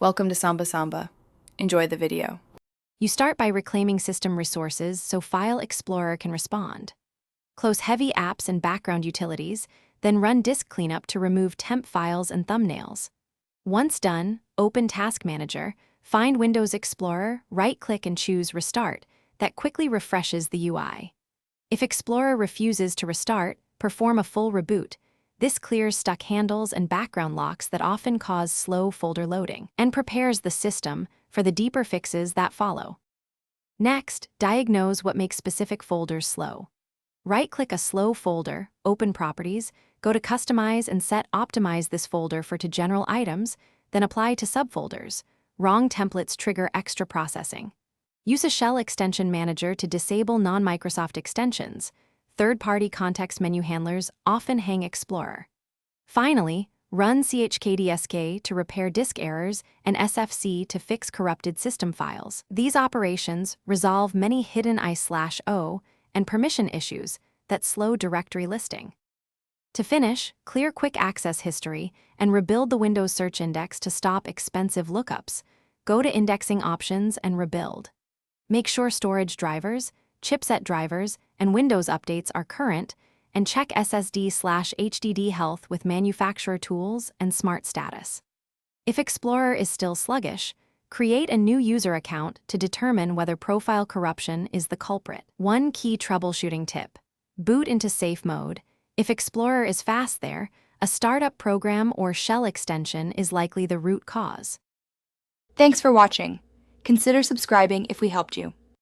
Welcome to Samba Samba. Enjoy the video. You start by reclaiming system resources so File Explorer can respond. Close heavy apps and background utilities, then run disk cleanup to remove temp files and thumbnails. Once done, open Task Manager, find Windows Explorer, right-click and choose Restart. That quickly refreshes the UI. If Explorer refuses to restart, perform a full reboot. This clears stuck handles and background locks that often cause slow folder loading and prepares the system for the deeper fixes that follow. Next, diagnose what makes specific folders slow. Right-click a slow folder, open Properties, go to Customize and set Optimize this folder to General Items, then apply to subfolders. Wrong templates trigger extra processing. Use a shell extension manager to disable non-Microsoft extensions. Third-party context menu handlers often hang Explorer. Finally, run chkdsk to repair disk errors and sfc to fix corrupted system files. These operations resolve many hidden I/O and permission issues that slow directory listing. To finish, clear quick access history and rebuild the Windows search index to stop expensive lookups. Go to Indexing Options and rebuild. Make sure storage drivers, chipset drivers, and Windows updates are current, and check SSD/HDD health with manufacturer tools and Smart Status. If Explorer is still sluggish, create a new user account to determine whether profile corruption is the culprit. One key troubleshooting tip: boot into safe mode. If Explorer is fast there, a startup program or shell extension is likely the root cause. Thanks for watching. Consider subscribing if we helped you.